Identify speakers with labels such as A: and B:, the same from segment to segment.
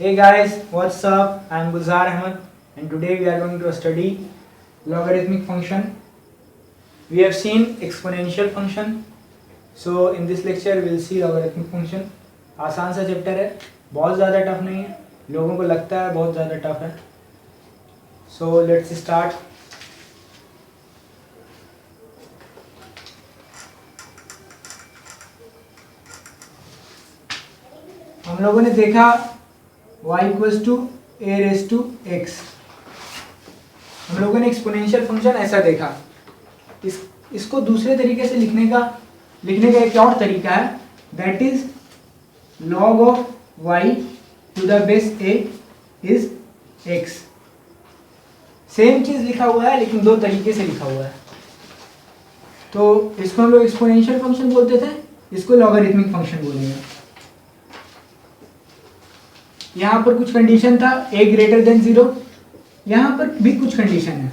A: Hey guys, what's up? I'm Gulzar Ahmed and today we are going to study logarithmic function. We have seen exponential function. So in this lecture we'll see logarithmic function. आसान सा chapter है, बहुत ज़्यादा tough नहीं है. लोगों को लगता है बहुत ज़्यादा टफ है. So let's start. हम लोगों ने देखा y equals to a raise to x. हम लोगों ने एक्सपोनेंशियल फंक्शन ऐसा देखा. इसको दूसरे तरीके से लिखने का एक और तरीका है, that is log of y to the base a is x. Same चीज लिखा हुआ है लेकिन दो तरीके से लिखा हुआ है. तो इसको हम लोग एक्सपोनेंशियल फंक्शन बोलते थे, इसको लॉगरिथमिक फंक्शन बोलेंगे. यहाँ पर कुछ कंडीशन था a ग्रेटर देन 0. यहाँ पर भी कुछ कंडीशन है,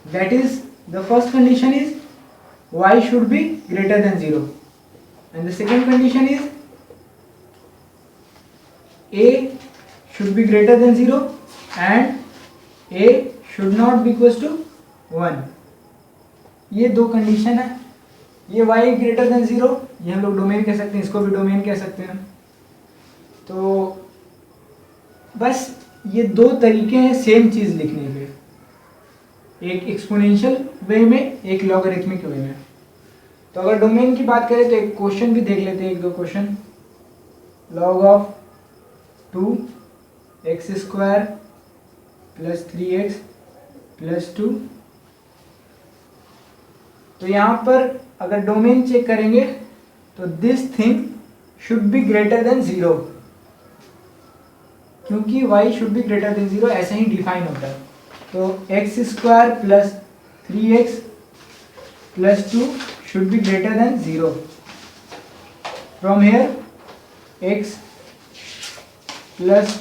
A: that is the first condition is y should be greater than 0 and the second condition is a should be greater than 0 and a should not be equal to 1. ये दो condition है. ये y greater than 0 ये हम लोग domain कह सकते हैं, इसको भी डोमेन कह सकते हैं. तो बस ये दो तरीके हैं सेम चीज लिखने के, एक एक्सपोनेंशियल वे में, एक लॉगरिथमिक वे में. तो अगर डोमेन की बात करें तो एक क्वेश्चन भी देख लेते हैं, एक दो question. log of 2x square plus 3x plus 2. तो यहाँ पर अगर डोमेन चेक करेंगे तो this thing should be greater than 0, क्योंकि y should be greater than 0 ऐसे ही डिफाइन होता है. तो x square plus 3x plus 2 should be greater than 0. From here x plus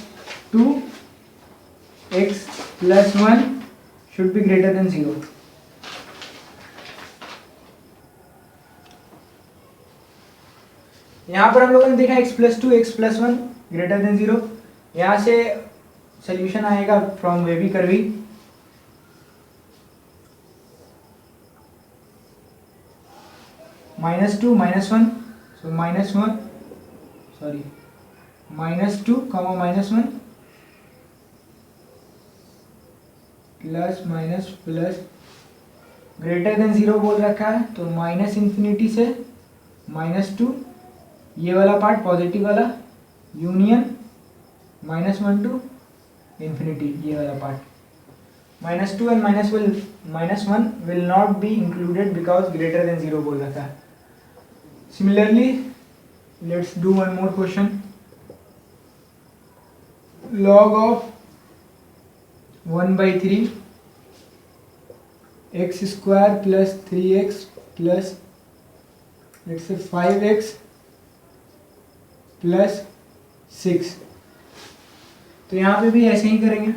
A: 2 x plus 1 should be greater than 0. यहाँ पर हम लोगों ने देखा x plus 2 x plus 1 greater than 0. यहाँ से सॉल्यूशन आएगा from wavy curvy. -2 -1, so -1 sorry -2 comma -1 plus minus plus greater than 0 बोल रखा है, तो माइनस इन्फिनिटी से -2, ये वाला पार्ट पॉजिटिव वाला, यूनियन -1 टू इन्फिनिटी, ये वाला part. -2 and -1 will not be included because greater than 0 बोल रखा है. Similarly let's do one more question. log of 1/3 x square plus 3x plus let's say 5x plus 6. तो यहाँ पे भी ऐसे ही करेंगे.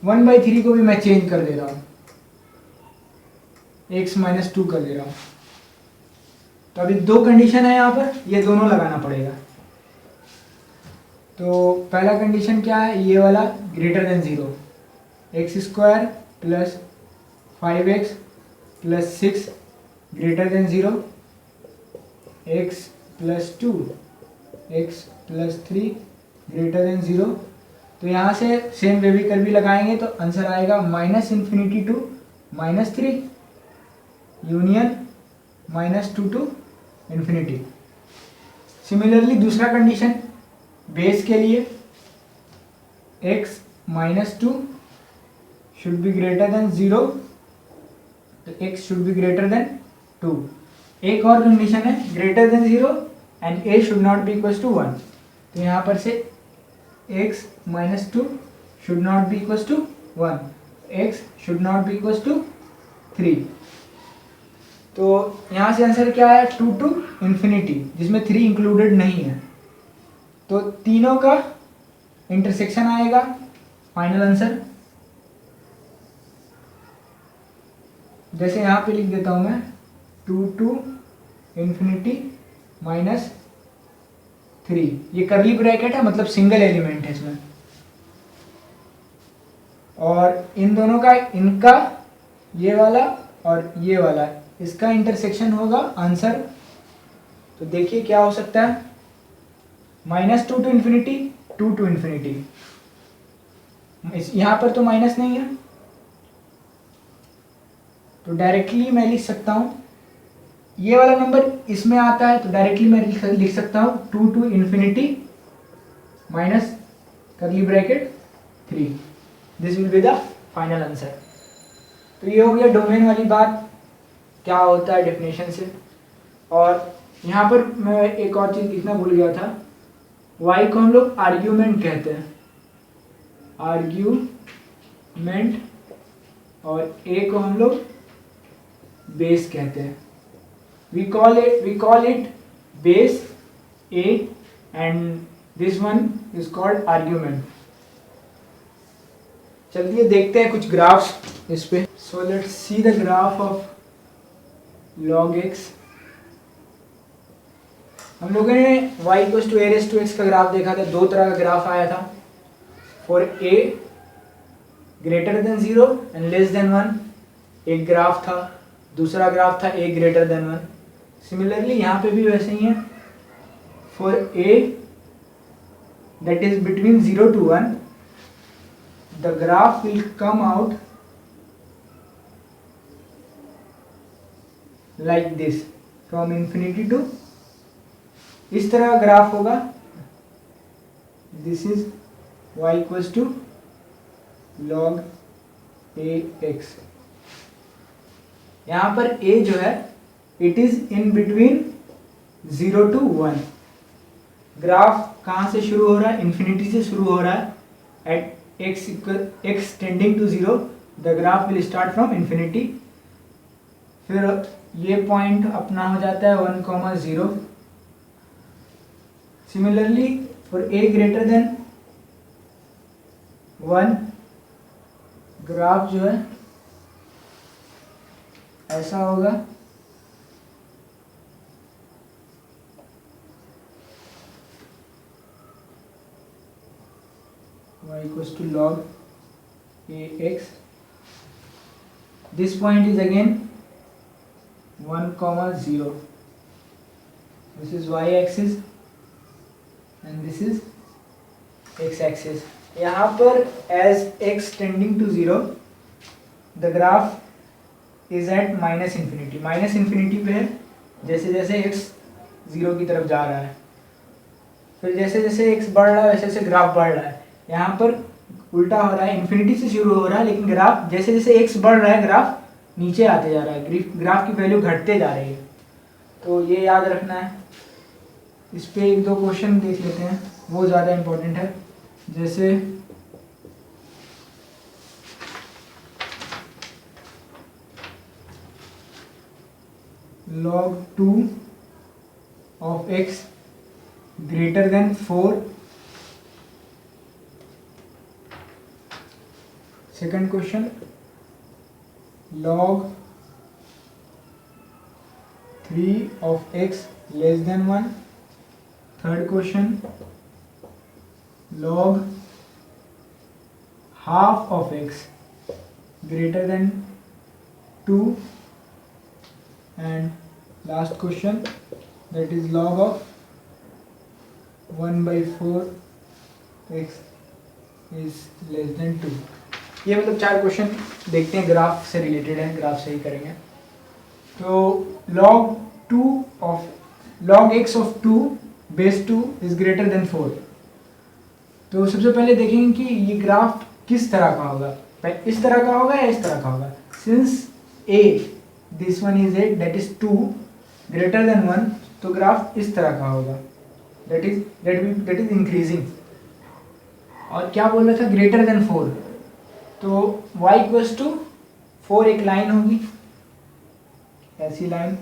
A: 1/3 को भी मैं चेंज कर दे रहा हूँ, x -2 कर दे रहा हूँ. तो अभी दो कंडीशन है यहाँ पर, ये दोनों लगाना पड़ेगा. तो पहला कंडीशन क्या है, ये वाला greater than 0, x square plus 5x plus 6 greater than 0, x plus 2 x plus 3 greater than 0. तो यहाँ से सेम वेवी कर्व लगाएंगे तो आंसर आएगा -∞ to -3 union -2 to infinity. Similarly दूसरा कंडीशन बेस के लिए x -2 should be greater than 0, तो x should be greater than 2. एक और कंडीशन है greater than 0 and a should not be equal to 1. तो यहाँ पर से x -2 should not be equal to 1, x should not be equal to 3. तो यहाँ से आंसर क्या है, 2 टू इन्फिनिटी, जिसमें 3 इंक्लूडेड नहीं है. तो तीनों का इंटरसेक्शन आएगा, फाइनल आंसर. जैसे यहाँ पे लिख देता हूँ मैं 2 टू इन्फिनिटी 3। ये करली ब्रैकेट है, मतलब सिंगल एलिमेंट है इसमें। और इन दोनों का, इनका ये वाला और ये वाला, इसका इंटरसेक्शन होगा आंसर। तो देखिए क्या हो सकता है, -2 टू इन्फिनिटी, 2 टू इन्फिनिटी। यहाँ पर तो माइनस नहीं है, तो डायरेक्टली मैं लिख सकता हूँ, ये वाला नंबर इसमें आता है तो डायरेक्टली मैं लिख सकता हूँ 2 to infinity minus curly bracket 3। This will be the final answer. तो ये हो गया डोमेन वाली बात, क्या होता है डेफिनेशन से। और यहाँ पर मैं एक और चीज़ लिखना भूल गया था, y को हम लोग आर्ग्यूमेंट कहते हैं, आर्ग्यूमेंट, और a को हम लोग बेस कहते हैं। we call it base a and this one is called argument। चलिए देखते हैं कुछ ग्राफ्स इस पे। so let's see the graph of log x। हम लोगों ने y equals to a raise to x का ग्राफ देखा था, दो तरह का ग्राफ आया था, for a greater than 0 and less than 1 एक ग्राफ था, दूसरा ग्राफ था a ग्रेटर देन 1। सिमिलरली यहाँ पे भी वैसे ही है, for a that is between 0 to 1 the graph will come out like this from infinity to, इस तरह ग्राफ होगा। This is y equals to log ax। यहाँ पर a जो है it is in between 0 to 1। Graph कहाँ से शुरू हो रहा है, इन्फिनिटी से शुरू हो रहा है। At x tending to 0 the graph will start from infinity. फिर ये पॉइंट अपना हो जाता है 1,0। Similarly for a greater than 1 graph जो है ऐसा होगा, y equals to log ax। this point is again 1,0। this is y axis and this is x axis। यहाँ पर as x tending to 0 the graph is at minus infinity. Minus infinity पे है, जैसे जैसे x 0 की तरफ जा रहा है, फिर जैसे जैसे x बढ़ रहा है वैसे जैसे ग्राफ बढ़ रहा है। यहाँ पर उल्टा हो रहा है, इन्फिनिटी से शुरू हो रहा है लेकिन ग्राफ जैसे जैसे x बढ़ रहा है ग्राफ नीचे आते जा रहा है, ग्राफ की वैल्यू घटते जा रही है। तो ये याद रखना है। इस पे एक दो क्वेश्चन देख लेते हैं, वो ज़्यादा इम्पोर्टेंट है। जैसे log 2 of x greater than 4। Second question log 3 of x less than 1। Third question log half of x greater than 2। and last question that is log of 1/4 x is less than 2। ये मतलब 4 question देखते हैं, graph से related है, graph से ही करेंगे। तो log x of 2 base 2 is greater than 4। तो सबसे पहले देखेंगे कि ये ग्राफ किस तरह का होगा, इस तरह का होगा या इस तरह का होगा। Since a this one is 8 that is 2 greater than 1, तो ग्राफ इस तरह का होगा, that is इंक्रीजिंग। और क्या बोल रहा था, ग्रेटर देन 4, तो y इक्वल्स टू 4 एक लाइन होगी, ऐसी लाइन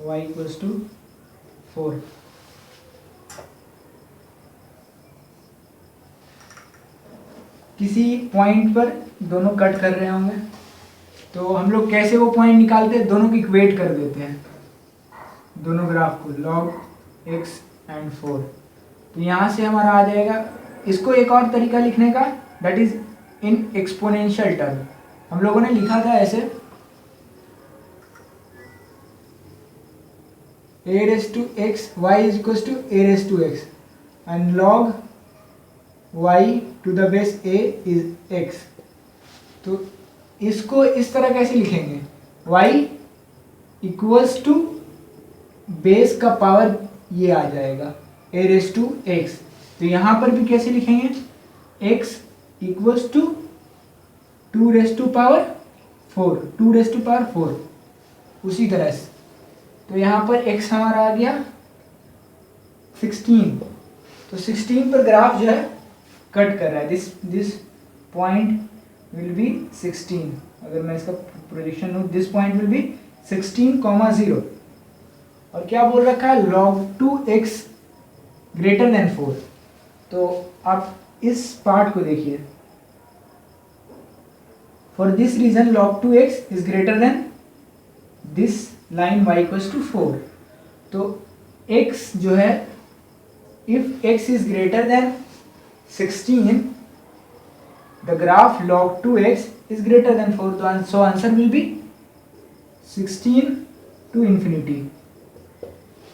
A: y इक्वल्स टू 4। किसी पॉइंट पर दोनों कट कर रहे होंगे, तो हम लोग कैसे वो पॉइंट निकालते हैं, दोनों को इक्वेट कर देते हैं। दोनों ग्राफ को, log x एंड 4। तो यहाँ से हमारा आ जाएगा, इसको एक और तरीका लिखने का, that is in exponential term. हम लोगों ने लिखा था ऐसे, a raised to x y is equals to a raised to x and log y to the base a is x। तो इसको इस तरह कैसे लिखेंगे, y इक्वल्स टू बेस का पावर ये आ जाएगा a raised to x। तो यहाँ पर भी कैसे लिखेंगे, x equals to 2 raised to power 4, 2 raised to power 4। उसी तरह से तो यहाँ पर x हमारा आ गया 16। तो 16 पर ग्राफ जो है कट कर रहा है, दिस पॉइंट विल बी 16। अगर मैं इसका प्रोजेक्शन लूँ, दिस पॉइंट विल बी 16,0। और क्या बोल रखा है, log 2x ग्रेटर देन 4। तो आप इस पार्ट को देखिए, for this region log 2x is greater than this line y equals to 4। तो x जो है, if x is greater than 16, the graph log 2x is greater than 4। So answer will be 16 to infinity.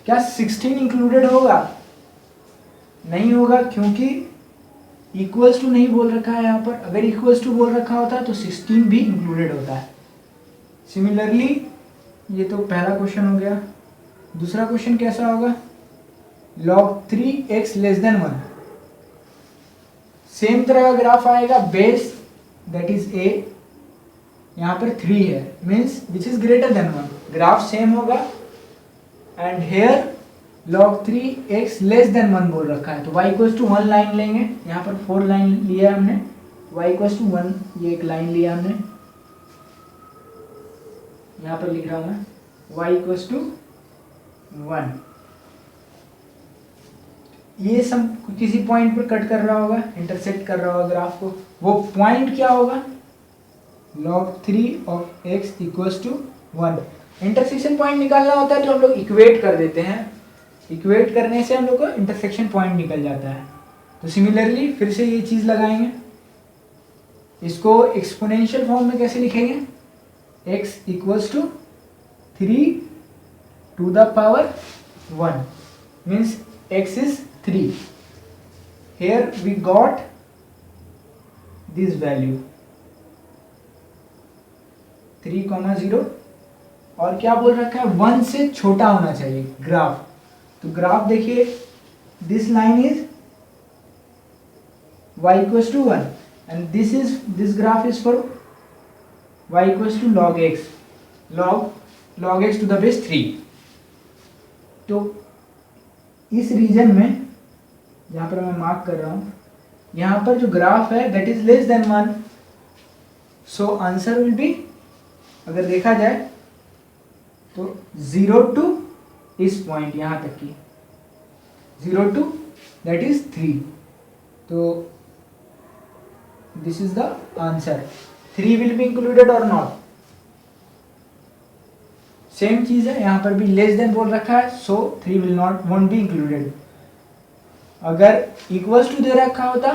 A: क्या 16 included होगा? नहीं होगा, क्योंकि equals to नहीं बोल रखा है यहाँ पर। अगर इक्वल्स टू बोल रखा होता तो 16 भी इंक्लूडेड होता है। सिमिलरली ये तो पहला क्वेश्चन हो गया। दूसरा क्वेश्चन कैसा होगा, log 3x less than 1। Same तरह का ग्राफ आएगा, बेस दैट इज a, यहाँ पर 3 है, means which is greater than 1। Graph same होगा and here log 3x less than 1 बोल रखा है। तो y इक्वल्स टू 1 लाइन लेंगे, यहाँ पर 4 लाइन लिया हमने, y इक्वल्स टू 1 ये एक लाइन लिया हमने, यहाँ पर लिख रहा हूं मैं y इक्वल्स टू 1। ये सब किसी पॉइंट पर कट कर रहा होगा, इंटरसेक्ट कर रहा होगा ग्राफ को। वो पॉइंट क्या होगा, log 3 of x equals to 1। Intersection point निकालना होता है तो हम लोग इक्वेट कर देते हैं, इक्वेट करने से हम लोग को इंटरसेक्शन पॉइंट निकल जाता है। तो सिमिलरली फिर से ये चीज़ लगाएंगे, इसको एक्सपोनेंशियल फॉर्म में कैसे लिखेंगे, x equals to 3 to the power 1 means x is 3। here we got this value 3,0। और क्या बोल रखा है, 1 से छोटा होना चाहिए ग्राफ। तो ग्राफ देखिए, this line is y equals to 1 and this graph is for y equals to log x, log x to the base 3। तो इस रीजन में जहाँ पर मैं मार्क कर रहा हूँ, यहाँ पर जो ग्राफ है that is less than 1। So answer will B, अगर देखा जाए तो 0 टू इस पॉइंट यहाँ तक की, 0 टू दैट इज 3। तो this is the answer. 3 will be included और नॉट, सेम चीज है, यहाँ पर भी लेस देन बोल रखा है, सो 3 will not won't be included. अगर इक्वल्स टू दे रखा होता,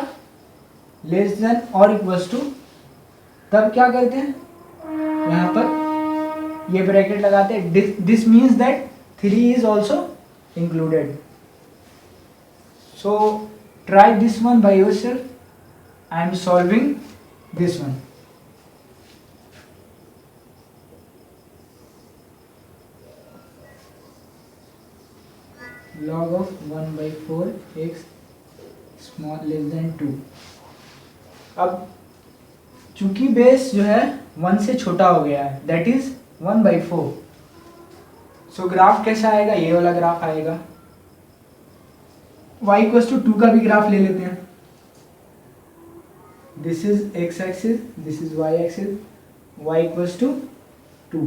A: लेस देन और इक्वल्स टू, तब क्या करते हैं, यहाँ पर ये ब्रैकेट लगाते हैं, this means that 3 is also included. So try this one by yourself, I am solving this one. log of 1/4 x small less than 2। अब चूंकि बेस जो है 1 से छोटा हो गया है, दैट इज 1/4। सो ग्राफ कैसा आएगा, ये वाला ग्राफ आएगा। y इक्वल्स टू 2 का भी ग्राफ ले लेते हैं। This is x axis, this is y axis, y equals to 2,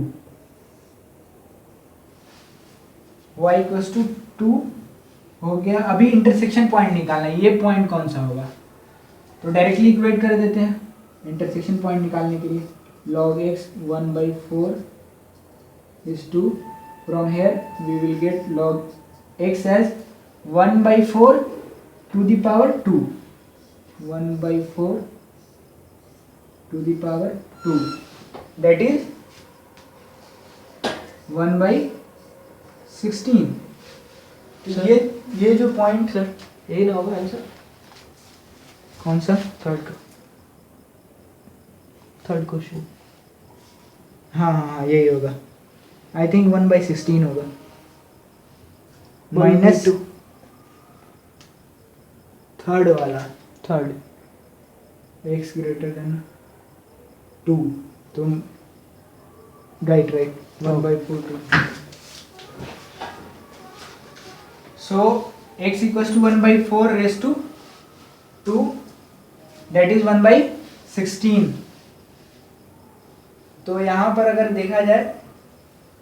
A: y equals to 2 हो गया। अभी इंटरसेक्शन पॉइंट निकालना है, ये पॉइंट कौन सा होगा, तो डायरेक्टली इक्वेट कर देते हैं इंटरसेक्शन पॉइंट निकालने के लिए। log x 1/4 is 2 From here we will get log x as 1/4 to the power 2. 1/4 to the power 2. That is 1/16. तो ये जो पॉइंट
B: सर यही ना होगा आंसर?
A: कौन सा?
B: Third question.
A: हाँ यही होगा। आई थिंक 1/16 होगा। माइनस थर्ड वाला,
B: थर्ड
A: x ग्रेटर देन 2, तो right 1/4 2. So x equals to 1/4 raised to 2, that is 1/16. तो यहाँ पर अगर देखा जाए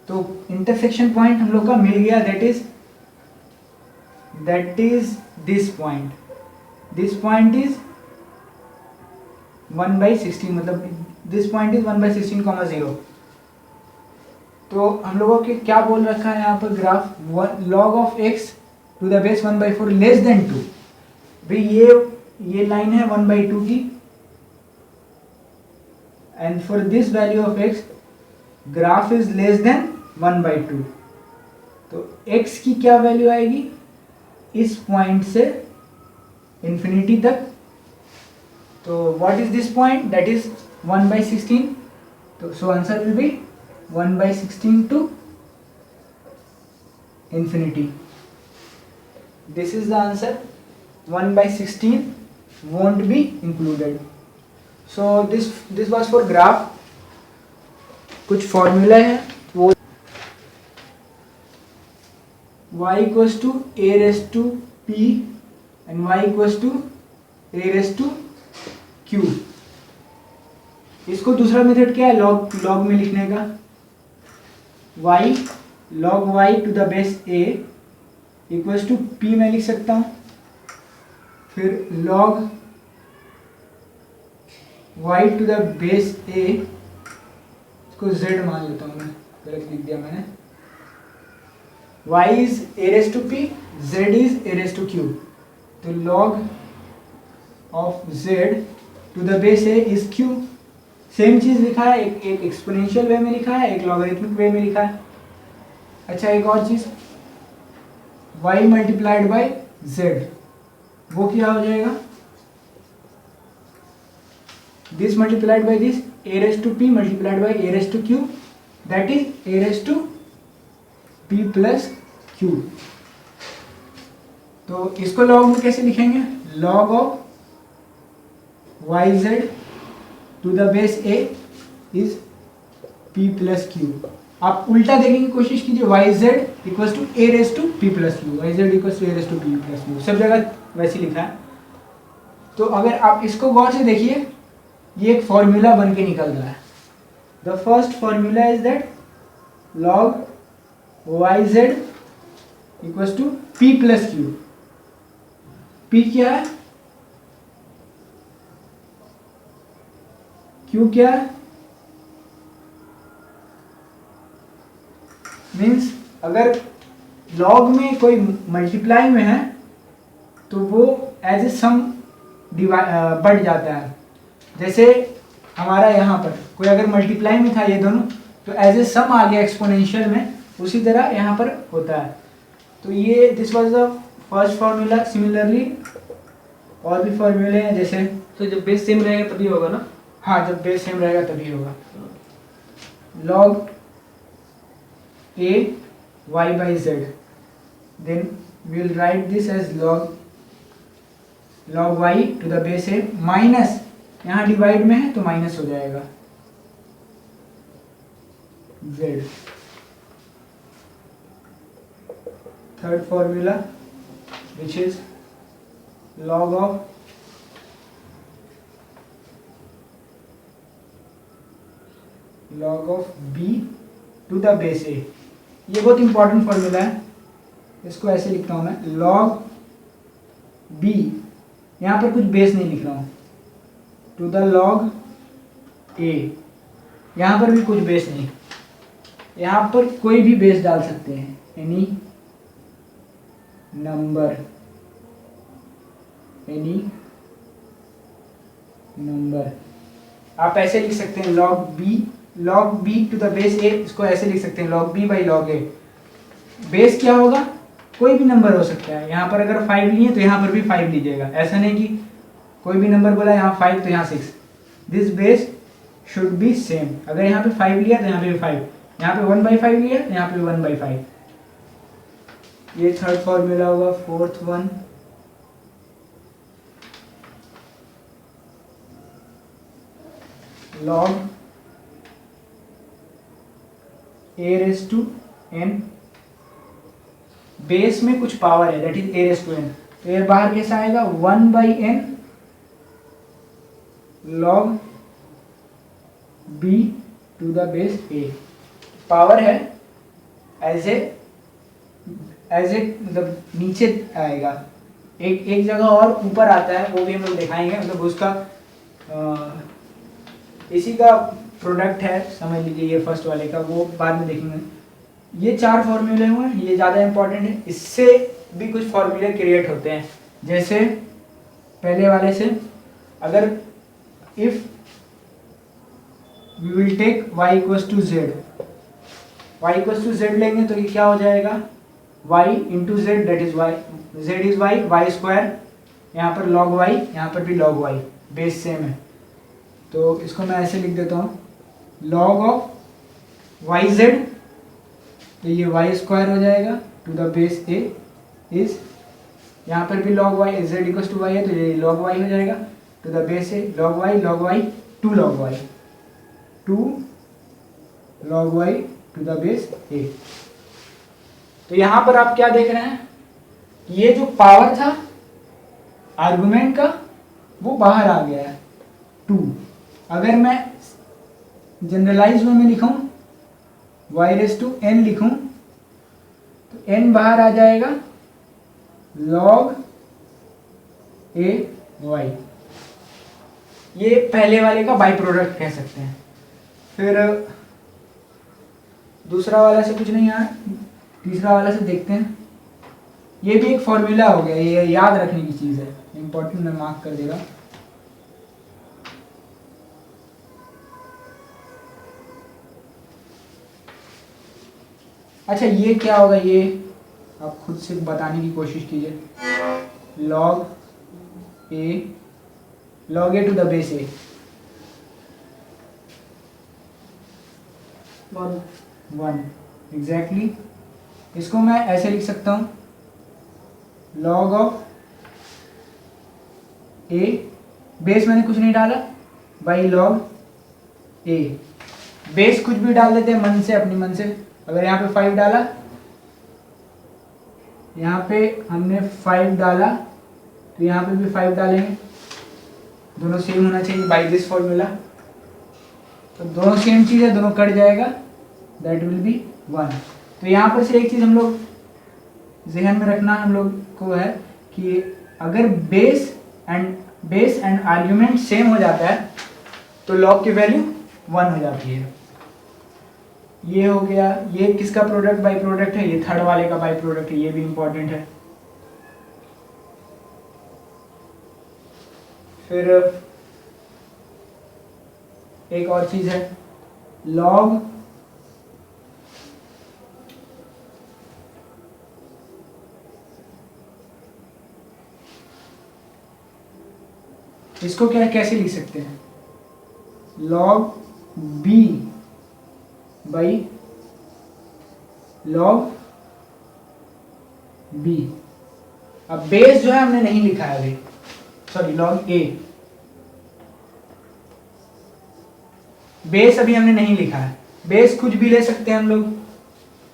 A: तो इंटरसेक्शन पॉइंट हम लोग का मिल गया, that is this point. This point is 1/16, मतलब दिस पॉइंट इज 1/16, 0. तो हम लोगों के क्या बोल रखा है यहाँ पर graph, log of x to the base 1/4 less than 2. भाई ये लाइन है 1/2 की, and for this value of x graph is less than 1/2. तो x की क्या वैल्यू आएगी इस पॉइंट से इंफिनिटी तक. तो what is this point, that is 1/16. तो so answer will be 1/16 to infinity. This is the answer. 1/16 won't be included. So this was for graph. कुछ फॉर्मूला है वो y equals to a raised to p and y equals to a raised to q. इसको दूसरा method क्या है log में लिखने का. y log y to the base a equals to p मैं लिख सकता हूँ. फिर log y to the base a, इसको z मान लेता हूँ मैं, गलत लिख दिया मैंने. y is a raised to p, z is a raised to q. तो log of z to the base a is q. Same चीज लिखा है, एक एक्सपोनेंशियल वे में लिखा है, एक लॉगरिथमिक वे में लिखा है. अच्छा एक और चीज, y मल्टीप्लाइड बाय z, वो क्या हो जाएगा, this multiplied by this, a raise to p multiplied by a raise to q, that is a raise to p plus q. तो इसको लॉग में कैसे लिखेंगे, log of yz to the base a is p plus q. आप उल्टा देखने की कोशिश कीजिए, yz equals to a raise to p plus q, yz equals to a raise to p plus q, सब जगह वैसे लिखा है. तो अगर आप इसको गौर से देखिए, ये एक फॉर्मूला बन के निकल रहा है. The first formula is that log yz equals to p plus q. p क्या है, q क्या है, मीन्स अगर लॉग में कोई मल्टीप्लाई में है तो वो एज ए सम बढ़ जाता है. जैसे हमारा यहाँ पर कोई अगर मल्टीप्लाई में था ये दोनों, तो एज ए सम आ गया एक्सपोनेंशियल में, उसी तरह यहाँ पर होता है. तो ये this was the first formula. Similarly और भी फॉर्मूले हैं, जैसे
B: तो जब बेस सेम रहेगा तभी होगा ना.
A: हाँ, जब बेस सेम रहेगा तभी होगा. log a y by z, then we will write this as log y to the base a minus, यहाँ डिवाइड में है तो माइनस हो जाएगा z. Third formula which is log of b to the base a. ये बहुत important formula है, इसको ऐसे लिखता हूँ मैं, log b, यहाँ पर कुछ बेस नहीं लिख रहा हूँ, टू द log a, यहाँ पर भी कुछ बेस नहीं, यहाँ पर कोई भी बेस डाल सकते हैं, एनी नंबर आप ऐसे लिख सकते हैं log b to the base a, इसको ऐसे लिख सकते हैं log b by log a। बेस क्या होगा, कोई भी नंबर हो सकता है। यहाँ पर अगर 5 लिए तो यहाँ पर भी 5 लीजिएगा, ऐसा नहीं कि कोई भी नंबर बोला यहाँ 5 तो यहाँ 6। This base should be same. अगर यहाँ पे 5 लिया तो यहाँ पे भी 5, यहाँ पे 1/5 लिया तो यहाँ पे 1/5। ये थर्ड फॉर्मूला होगा। Fourth one, log a raised to n, base में कुछ पावर है that is a raised to n, तो ये बाहर कैसा आएगा 1/n log b to the base a। Power है एज ए मतलब नीचे आएगा, एक जगह और ऊपर आता है, वो भी हम लोग दिखाएंगे। मतलब उसका इसी का प्रोडक्ट है, समझ लीजिए ये फर्स्ट वाले का, वो बाद में देखेंगे। ये 4 फॉर्मूले हुए, ये ज़्यादा इंपॉर्टेंट है। इससे भी कुछ फॉर्मूले क्रिएट होते हैं, जैसे पहले वाले से, अगर if we will take y equals to z लेंगे तो ये क्या हो जाएगा y into z, that is y, z is y square, यहाँ पर log y, यहाँ पर भी log y, बेस सेम है। तो इसको मैं ऐसे लिख देता हूँ log ऑफ yz, तो ये y स्क्वायर हो जाएगा to the base a is, यहाँ पर भी log y, z equals to y है तो ये log y हो जाएगा to the base a, log y 2 log y to the base a। तो यहाँ पर आप क्या देख रहे हैं, ये जो पावर था आर्गुमेंट का वो बाहर आ गया है 2। अगर मैं जनरलाइज वे में लिखूं y रेस टू n लिखूं तो n बाहर आ जाएगा log a y। ये पहले वाले का बाई प्रोडक्ट कह सकते हैं। फिर दूसरा वाला से कुछ नहीं आया, तीसरा वाला से देखते हैं। ये भी एक फॉर्मूला हो गया, ये याद रखने की चीज़ है, इंपॉर्टेंट, मैं मार्क कर देगा। अच्छा ये क्या होगा, ये आप खुद से बताने की कोशिश कीजिए। log a to the base a, 1 exactly. इसको मैं ऐसे लिख सकता हूँ log ऑफ a, बेस मैंने कुछ नहीं डाला, बाई log a। बेस कुछ भी डाल देते हैं मन से, अपनी मन से। अगर यहाँ पे 5 डाला, यहाँ पे हमने 5 डाला तो यहाँ पे भी 5 डालेंगे, दोनों सेम होना चाहिए बाई दिस फॉर्मूला। तो दोनों सेम चीज़ है, दोनों कट जाएगा, दैट विल बी 1। तो यहाँ पर से एक चीज़ हम लोग जहन में रखना हम लोग को है कि अगर बेस एंड आर्ग्यूमेंट सेम हो जाता है तो लॉग की वैल्यू 1 हो जाती है। ये हो गया, ये किसका प्रोडक्ट बाई प्रोडक्ट है, ये थर्ड वाले का बाई प्रोडक्ट है, ये भी इंपॉर्टेंट है। फिर एक और चीज है log इसको क्या कैसे लिख सकते हैं, log b by log b। अब बेस जो है हमने नहीं लिखा है अभी, सॉरी log a, बेस अभी हमने नहीं लिखा है। बेस कुछ भी ले सकते हैं हम लोग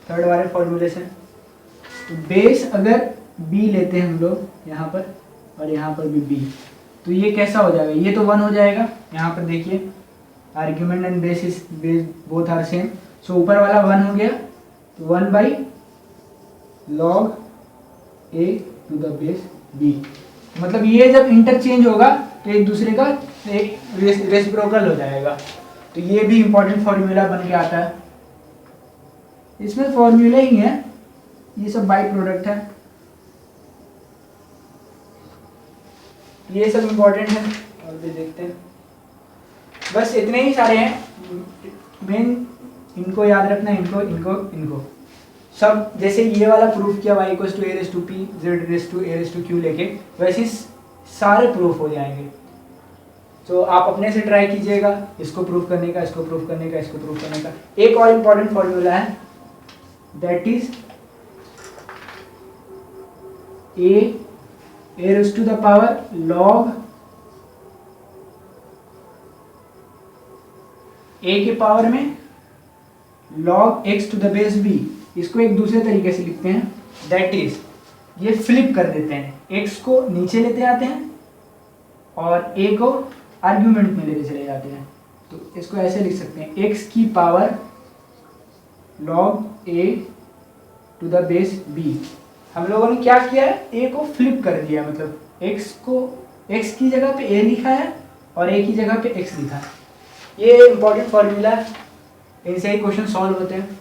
A: थर्ड वाले फॉर्मूले से। तो बेस अगर b लेते हैं हम लोग यहाँ पर और यहाँ पर भी b, तो ये कैसा हो जाएगा, ये तो 1 हो जाएगा। यहाँ पर देखिए argument and base is both are same, so ऊपर वाला 1 हो गया, तो 1 by log a to the base b। मतलब ये जब इंटरचेंज होगा तो एक दूसरे का रेसिप्रोकल हो जाएगा। तो ये भी इंपॉर्टेंट फॉर्मूला बन के आता है। इसमें फॉर्मूला ही है, ये सब बाई प्रोडक्ट है, ये सब इम्पोर्टेंट है और भी देखते हैं। बस इतने ही सारे हैं मेन, इनको याद रखना, इनको सब। जैसे ये वाला प्रूफ किया y equals to a raise to p z raise to a raise to q लेके, वैसे सारे प्रूफ हो जाएंगे। तो आप अपने से ट्राई कीजिएगा इसको प्रूफ करने का, इसको प्रूफ करने का, इसको प्रूफ करने का। एक और इम्पॉर्टेंट फॉर्मूला है, that is a raise to the power log a के पावर में log x to the base b। इसको एक दूसरे तरीके से लिखते हैं, दैट इज ये फ्लिप कर देते हैं, x को नीचे लेते आते हैं और a को आर्ग्यूमेंट में लेते चले जाते हैं। तो इसको ऐसे लिख सकते हैं, x की power log a to the base b। हम लोगों ने क्या किया है, a को फ्लिप कर दिया, मतलब x की जगह पे a लिखा है और a की जगह पे x लिखा है। ये इंपॉर्टेंट फॉर्मूला है, इनसे ही क्वेश्चन सॉल्व होते हैं।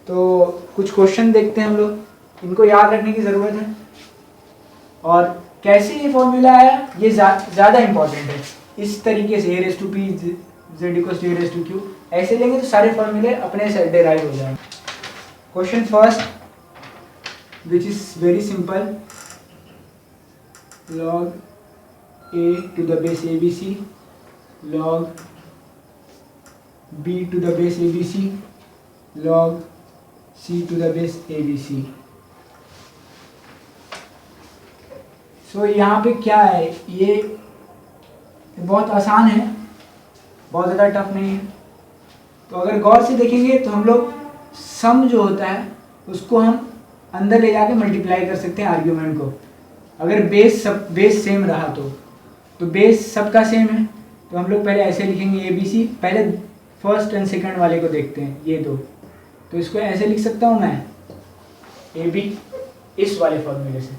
A: तो कुछ क्वेश्चन देखते हैं हम लोग, इनको याद रखने की ज़रूरत है। और कैसे ये फॉर्मूला आया, ये ज़्यादा इंपॉर्टेंट है। इस तरीके से a raise to p z equals to a raise to q ऐसे लेंगे तो सारे फॉर्मूले अपने से डेराइव हो जाएंगे। Question first which is very simple, log a to the base abc log b to the base abc log c to the base abc। सो यहाँ पे क्या है, ये बहुत आसान है, बहुत ज़्यादा टफ नहीं है। तो अगर गौर से देखेंगे तो हम लोग सम जो होता है उसको हम अंदर ले जाके मल्टीप्लाई कर सकते हैं आर्ग्यूमेंट को। अगर बेस सेम रहा तो बेस सबका सेम है, तो हम लोग पहले ऐसे लिखेंगे ए बी सी। पहले फर्स्ट एंड सेकंड वाले को देखते हैं, ये दो, तो इसको ऐसे लिख सकता हूँ मैं, ए बी इस वाले फॉर्मूले से,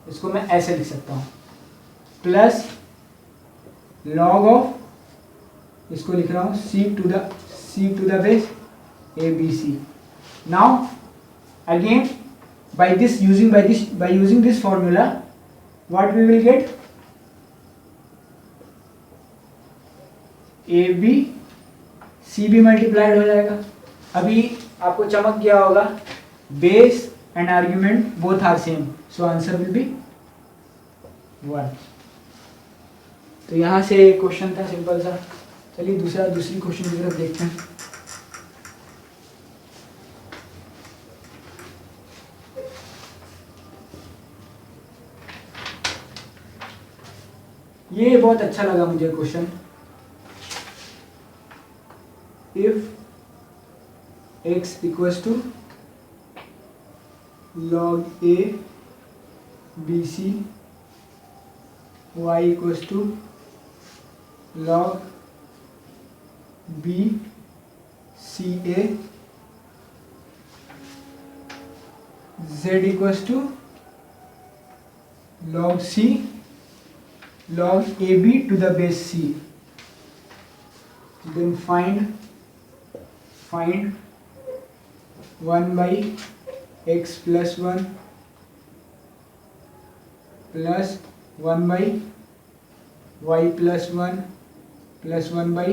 A: इसको मैं ऐसे लिख सकता हूँ, प्लस लॉग ऑफ, इसको लिख रहा हूँ c to the base a b c. Now again by using this formula what we will get, a b c b multiplied हो जाएगा। अभी आपको चमक गया होगा, base and argument both are same, so answer will be 1। तो यहाँ से क्वेश्चन था सिंपल सा। चलिए दूसरी क्वेश्चन की तरफ देखते हैं। ये बहुत अच्छा लगा मुझे question, if x equals to log a b c y equals to log b c a z equals to log c log ab to the base c, then find 1 by x plus 1 plus 1 by y plus 1 plus 1 by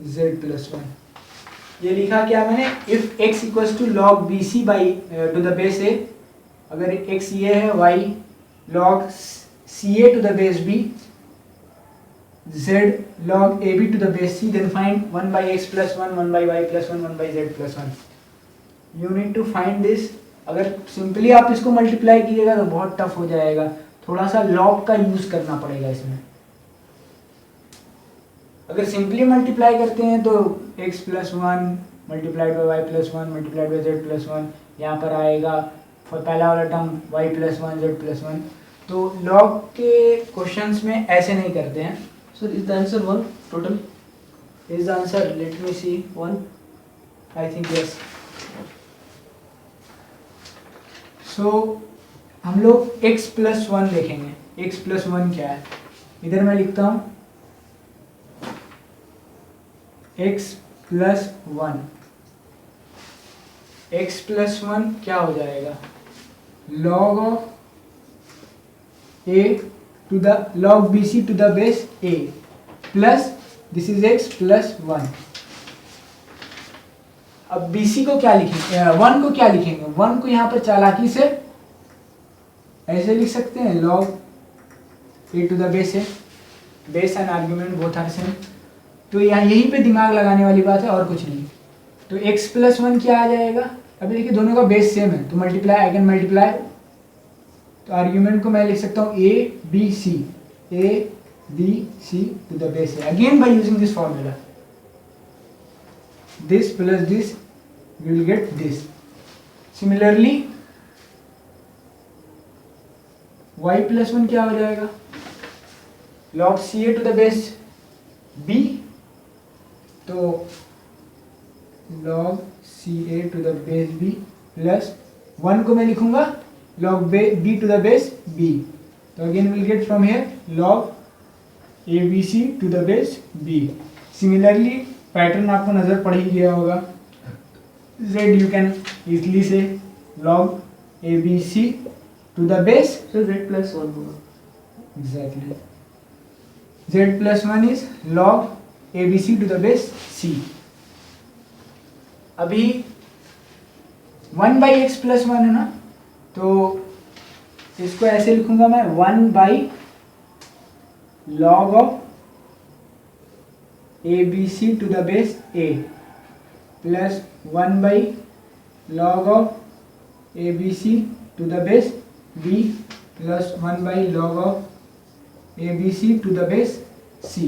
A: z plus 1। ये लिखा क्या मैंने, if x equals to log bc by to the base a, अगर x ये है, y log ca to the base b, z log ab to the base c, then find 1 by x plus 1, 1 by y plus 1, 1 by z plus 1। You need to find this। अगर simply आप इसको multiply कीजिएगा तो बहुत tough हो जाएगा, थोड़ा सा लॉग का यूज करना पड़ेगा इसमें। अगर सिंपली मल्टीप्लाई करते हैं तो x plus 1 multiplied by y plus 1 multiplied by z plus 1, यहाँ पर आएगा पहला वाला टर्म y प्लस 1 जेड प्लस 1। तो लॉग के क्वेश्चंस में ऐसे नहीं करते हैं।
B: Sir is the answer 1 total?
A: Is the answer, let me see, 1 I think yes. So हम लोग x प्लस 1 देखेंगे। x प्लस 1 क्या है, इधर मैं लिखता हूँ x प्लस 1 x प्लस 1 क्या हो जाएगा, log of a to the log bc to the base a plus this is x plus 1। अब bc को क्या लिखेंगे, 1 को क्या लिखेंगे, 1 को यहाँ पर चालाकी से ऐसे लिख सकते हैं, log a to the base a, base and argument both are same. तो यहाँ यहीं पे दिमाग लगाने वाली बात है और कुछ नहीं। तो x प्लस 1 क्या आ जाएगा, अभी देखिए दोनों का बेस सेम है तो मल्टीप्लाई, आई कैन मल्टीप्लाई। तो आर्ग्यूमेंट को मैं लिख सकता हूँ a b c to the base a, again by using this formula, this plus this we will get this. Similarly y plus 1 क्या हो जाएगा, log ca to the base b, तो log ca to the base b plus 1 को मैं लिखूंगा log b to the base b, तो again will get from here log abc to the base b। Similarly pattern आपको नजर पड़ ही गया होगा, z यू कैन इजली से log abc to the base,
B: So z plus 1 होगा.
A: exactly z plus 1 is log abc to the base c। अभी 1 by x plus 1 है ना, तो इसको ऐसे लिखूंगा मैं 1 by log of a b c to the base a plus 1 by log of a b c to the base b plus 1 by log of a b c to the base c।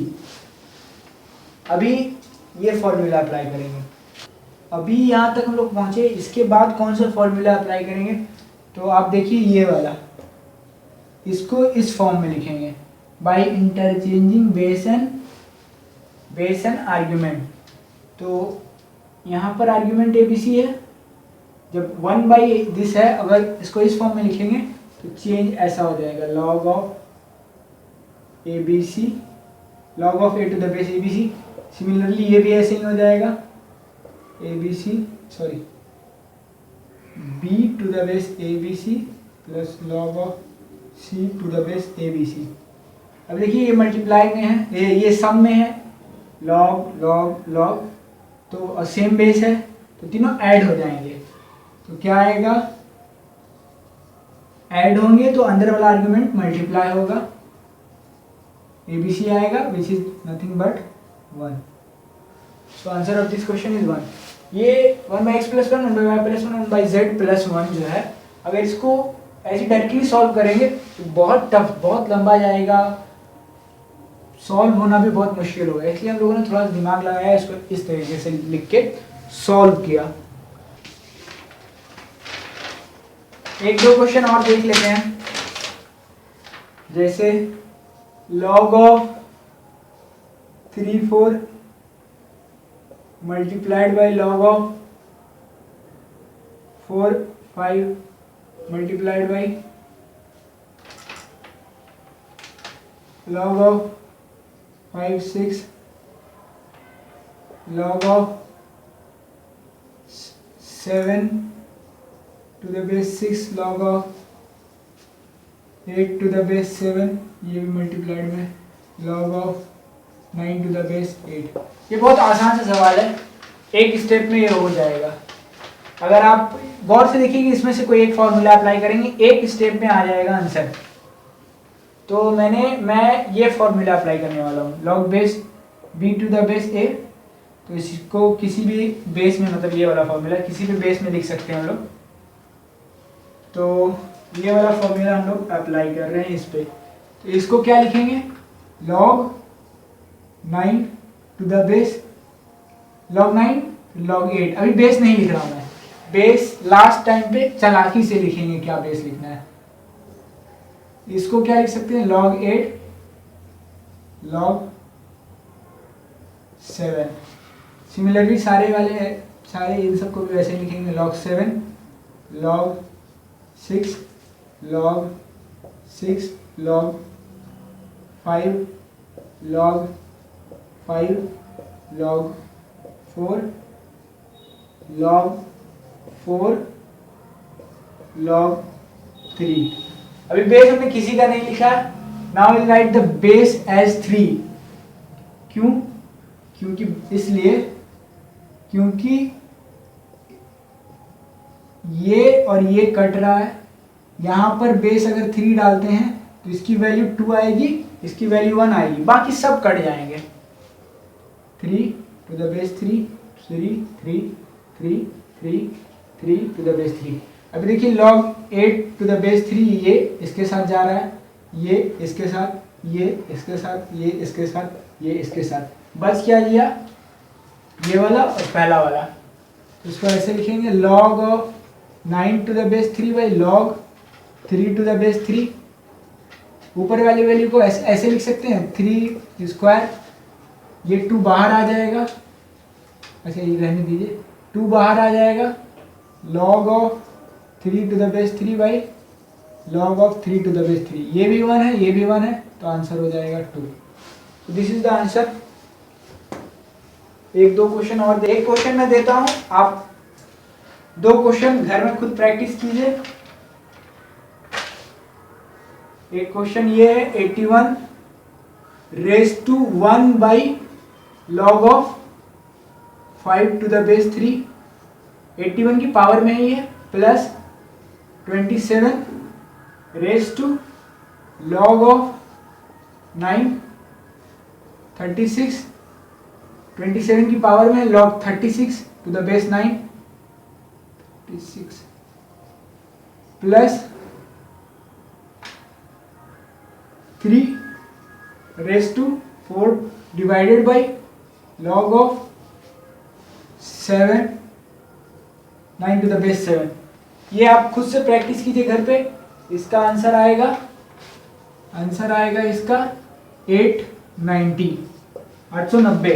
A: अभी ये formula apply करेंगे। अभी यहाँ तक हम लोग पहुँचे, इसके बाद कौन सा फॉर्मूला अप्लाई करेंगे, तो आप देखिए ये वाला, इसको इस फॉर्म में लिखेंगे by interchanging base and argument. तो यहाँ पर आर्ग्यूमेंट ए बी सी है, जब 1 बाई दिस है, अगर इसको इस फॉर्म में लिखेंगे तो चेंज ऐसा हो जाएगा log of a b c, log of a to the base a b c. Similarly ये भी ऐसे ही हो जाएगा a b c sorry b to the base a b c plus log of c to the base a b c. अब देखिए ये multiply में है, ये सम में है, लॉग लॉग लॉग, तो सेम बेस है तो तीनों ऐड हो जाएंगे। तो क्या आएगा, ऐड होंगे तो अंदर वाला आर्गुमेंट मल्टीप्लाई होगा, ए बी सी आएगा which is nothing but 1। So answer of this question is 1। ये 1 by x plus 1, 1 by y plus 1, 1 by z plus 1 जो है, अगर इसको ऐसे डायरेक्टली सॉल्व करेंगे तो बहुत टफ, बहुत लंबा जाएगा, सॉल्व होना भी बहुत मुश्किल होगा। इसलिए हम लोगों ने थोड़ा दिमाग लगाया, इसको इस तरीके से लिख के सॉल्व किया। एक दो क्वेश्चन और देख लेते हैं, जैसे log of 3/4 multiplied by log of 4/5 multiplied by log of 5/6 log of 7 to the base 6 log of 8 to the base 7, ये भी मल्टीप्लाइड में log of 9 to the base 8। ये बहुत आसान सा सवाल है, एक स्टेप में ये हो जाएगा। अगर आप गौर से देखिए कि इसमें से कोई एक फॉर्मूला अप्लाई करेंगे, एक स्टेप में आ जाएगा आंसर। तो मैं ये फॉर्मूला अप्लाई करने वाला हूँ, log base b to the base a। तो इसको किसी भी बेस में, मतलब ये वाला फॉर्मूला किसी भी बेस में लिख सकते हैं हम लोग। तो ये वाला फॉर्मूला हम लोग अप्लाई कर रहे हैं इस पे। तो इसको क्या लिखेंगे, log 9 to the base log 9 log 8। अभी बेस नहीं लिख रहा हूँ मैं, बेस लास्ट टाइम पे चालाकी से लिखेंगे क्या बेस लिखना है। इसको क्या लिख सकते हैं, log 8 log 7। सिमिलरली सारे इन सबको भी वैसे लिखेंगे, log 7 log 6 log 6 log 5 log 5 log 4 log 4 log 3। अभी बेस हमने किसी का नहीं लिखा। Now will write the base as 3। क्यों? क्योंकि ये और ये कट रहा है। यहाँ पर बेस अगर 3 डालते हैं तो इसकी वैल्यू 2 आएगी, इसकी वैल्यू 1 आएगी, बाकी सब कट जाएंगे। 3 to the base 3, 3 3 3 3 3 to the base 3। अभी देखिए log 8 to the base 3 ये इसके साथ जा रहा है, ये इसके साथ, ये इसके साथ, ये इसके साथ, ये इसके साथ, बस क्या लिया? ये वाला और पहला वाला। तो इसको ऐसे लिखेंगे log of 9 to the base 3 by log 3 to the base 3। ऊपर वाली वैल्यू को ऐसे लिख सकते हैं 3 स्क्वायर, ये 2 बाहर आ जाएगा। अच्छा ये रहने दीजिए, 2 बाहर आ जाएगा। log of 3 to the base 3 by log of 3 to the base 3। ये भी 1 है, ये भी 1 है, तो आंसर हो जाएगा 2। तो दिस इज द आंसर। एक दो क्वेश्चन और एक क्वेश्चन मैं देता हूं, आप 2 क्वेश्चन घर में खुद प्रैक्टिस कीजिए। एक क्वेश्चन ये है 81 raise to 1 by log of 5 to the base 3। 81 की पावर में ही है, plus 27 raise to log of 9, 36। 27 की पावर में log 36 to the base 9, 36 plus 3 raise to 4 divided by log of 7, 9 to the base 7। ये आप खुद से प्रैक्टिस कीजिए घर पे। इसका आंसर आएगा इसका 890, 890।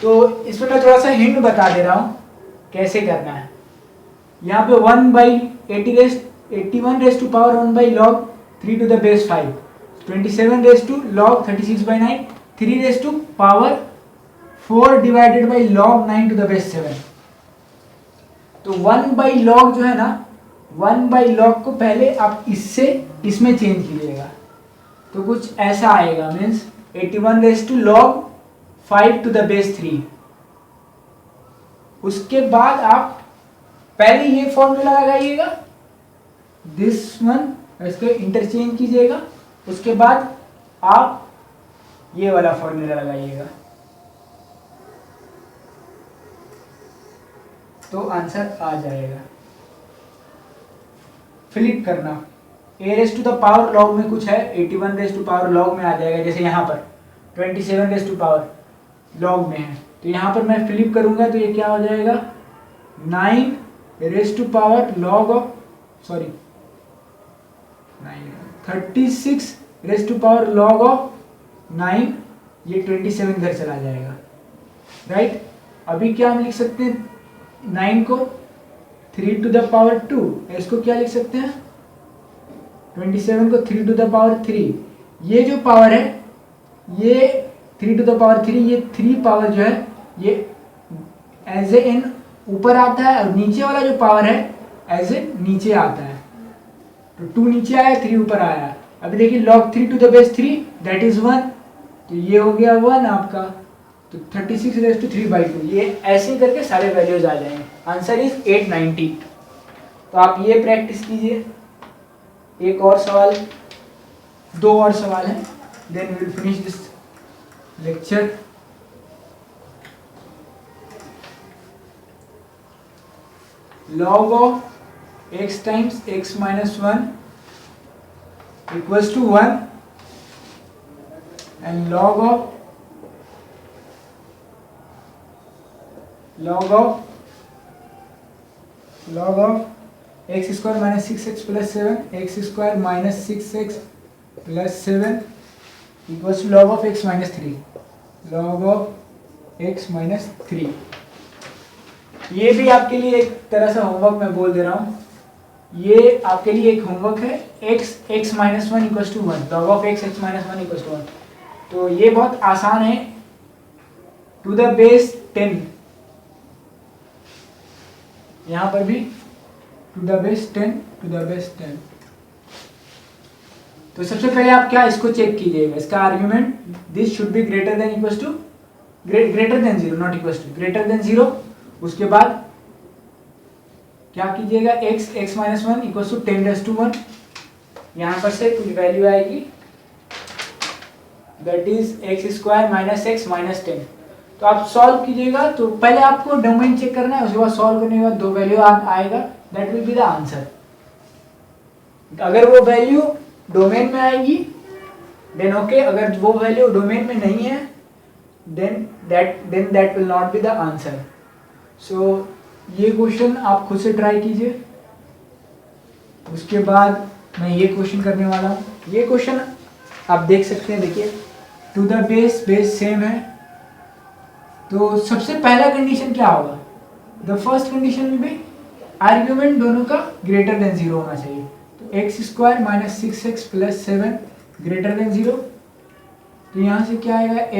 A: तो इसमें मैं थोड़ा सा हिंट बता दे रहा हूँ कैसे करना है। यहाँ पे 1 by 81 raise to power 1 by log 3 to the base 5, 27 raise to log 36 by 9, 3 raise to power 4 divided by log 9 to the base 7। तो 1 बाई log जो है ना, 1 बाई log को पहले आप इससे इसमें चेंज कीजिएगा, तो कुछ ऐसा आएगा। Means 81 raise to log 5 to the base 3। उसके बाद आप पहले ये फॉर्मूला लगाइएगा, दिस वन, इसको इंटरचेंज कीजिएगा। उसके बाद आप ये वाला फॉर्मूला लगाइएगा, तो आंसर आ जाएगा। फ्लिप करना, a raise to the power log में कुछ है, 81 रेज टू पावर log में आ जाएगा। जैसे यहाँ पर 27 रेज टू पावर log में है, तो यहाँ पर मैं फ्लिप करूंगा तो ये क्या हो जाएगा, 9 raise to power log of 36 raise to power log of 9, ये 27 घर चला जाएगा, राइट। अभी क्या हम लिख सकते हैं, 9 को 3 to the power 2, इसको क्या लिख सकते हैं, 27 को 3 to the power 3। ये जो पावर है, ये 3 to the power 3, ये 3 पावर जो है ये एज ए एन ऊपर आता है, और नीचे वाला जो पावर है एज ए नीचे आता है। तो 2 नीचे आया, 3 ऊपर आया। अभी देखिए log 3 to the base 3 that is 1, तो ये हो गया 1 आपका। तो 36 रेज टू 3 बाई 2, ये ऐसे करके सारे वैल्यूज आ जाएंगे। Answer is 890। तो आप ये प्रैक्टिस कीजिए। एक और सवाल, 2 और सवाल हैं, then we will finish this lecture. log of x times x minus 1 equals to 1, and log of x square minus 6x plus 7, x square minus 6x plus 7 equals to log of x minus 3, log of x minus 3। ये भी आपके लिए एक तरह से homework मैं बोल दे रहा हूँ, ये आपके लिए एक होमवर्क है। x minus 1 equals to 1, log of x minus 1 equals to 1। तो ये बहुत आसान है। टू द बेस 10 यहाँ पर भी to the base 10 to the base 10। तो सबसे पहले आप क्या इसको चेक कीजिएगा, इसका argument this should be greater than equal to greater than 0, not equal to greater than 0। उसके बाद क्या कीजिएगा, x माइनस 1 इक्वल टू 10⁻1। यहाँ पर से कुछ वैल्यू आएगी that is x² minus x minus 10। तो आप सॉल्व कीजिएगा, तो पहले आपको डोमेन चेक करना है, उसके बाद सॉल्व करने के बाद दो वैल्यू आएगा, that will be the answer. अगर वो वैल्यू डोमेन में आएगी देन ओके, अगर वो वैल्यू डोमेन में नहीं है then that will not be the answer. So ये क्वेश्चन आप खुद से ट्राई कीजिए। उसके बाद मैं ये क्वेश्चन करने वाला हूँ। ये क्वेश्चन आप देख सकते हैं, देखिए टू द बेस सेम है। तो सबसे पहला कंडीशन क्या होगा, द फर्स्ट कंडीशन में भी आर्ग्यूमेंट दोनों का ग्रेटर देन 0 होना चाहिए। तो x² minus 6x plus 7 greater than 0। तो यहाँ से क्या आएगा,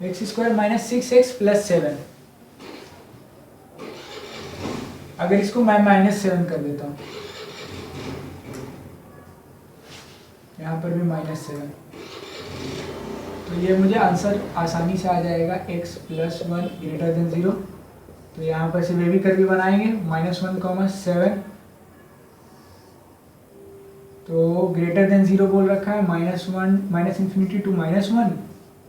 A: x² माइनस 6x प्लस 7। अगर इसको मैं -7 कर देता हूँ, यहाँ पर भी -7, तो ये मुझे आंसर आसानी से आ जाएगा x प्लस 1 ग्रेटर देन 0। तो यहाँ पर से वे भी करके बनाएंगे -1, 7। तो ग्रेटर देन 0 बोल रखा है, -1 minus infinity to -1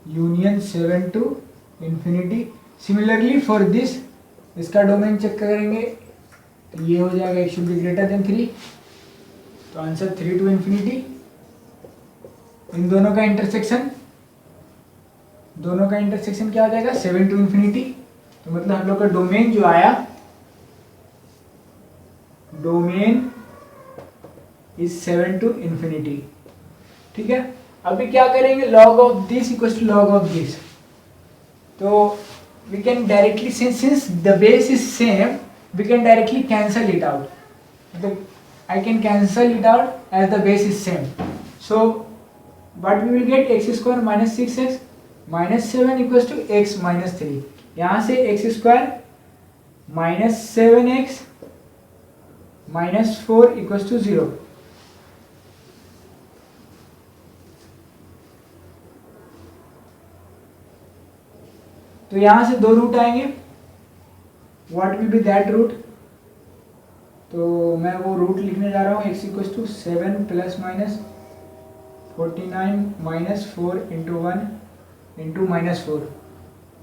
A: union 7 to infinity. Similarly for this, इसका डोमेन चेक करेंगे, तो ये हो जाएगा x should be greater than 3। तो आंसर 3 टू इन्फिनिटी। इन दोनों का इंटरसेक्शन क्या हो जाएगा, 7 टू इन्फिनिटी। तो मतलब हम लोग का डोमेन जो आया, डोमेन इज 7 टू इन्फिनिटी। ठीक है, अभी क्या करेंगे, log of this equals to log of this. तो we can directly, since the base is same, we can directly cancel it out. I can cancel it out as the base is same. So what we will get, x² minus 6x minus 7 equals to x minus 3. यहाँ से x² minus 7x minus 4 equals to 0. तो यहाँ से दो root आएंगे, What will be that root? तो मैं वो रूट लिखने जा रहा हूँ, x equals to 7 plus minus 49 minus 4 into 1 into -4।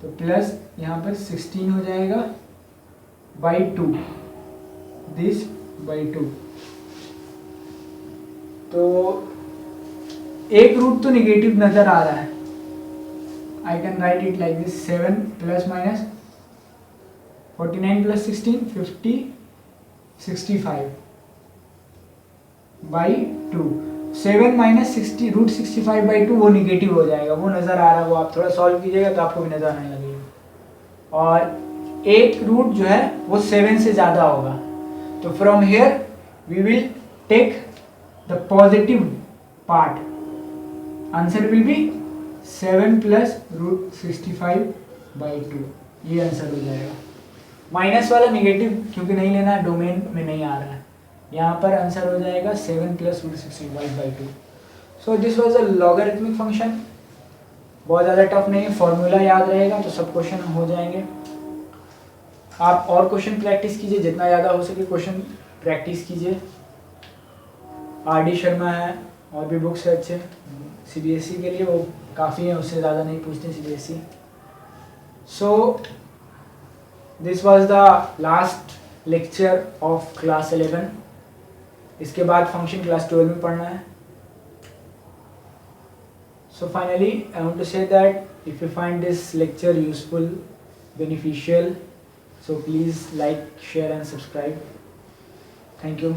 A: तो प्लस यहाँ पर 16 हो जाएगा बाई 2, दिस बाई 2। तो एक रूट तो निगेटिव नजर आ रहा है। I can write it like this, 7 plus minus 49 plus 16 50 65 by 2। 7 minus 60 root 65 by 2 वो निगेटिव हो जाएगा, वो नज़र आ रहा है, वो आप थोड़ा सॉल्व कीजिएगा तो आपको भी नज़र आने लगेगा। और एक रूट जो है वो 7 से ज़्यादा होगा। तो from here we will take the positive part, answer will be 7 plus root 65 by 2, ये आंसर हो जाएगा। माइनस वाला निगेटिव क्योंकि नहीं लेना है, डोमेन में नहीं आ रहा है, यहाँ पर आंसर हो जाएगा 7 plus root 65 by 2। So this was a logarithmic function, बहुत ज़्यादा टफ नहीं है, फॉर्मूला याद रहेगा तो सब क्वेश्चन हो जाएंगे। आप और क्वेश्चन प्रैक्टिस कीजिए, जितना ज़्यादा हो सके क्वेश्चन प्रैक्टिस कीजिए। RD शर्मा है, और भी बुक्स है अच्छे CBSE के लिए, वो काफ़ी हैं, उससे ज़्यादा नहीं पूछते CBSE। So this was the last lecture of class 11। इसके बाद फंक्शन क्लास 12 में पढ़ना है। So finally I want to say that if you find this lecture useful, beneficial, so please like, share and subscribe. Thank you.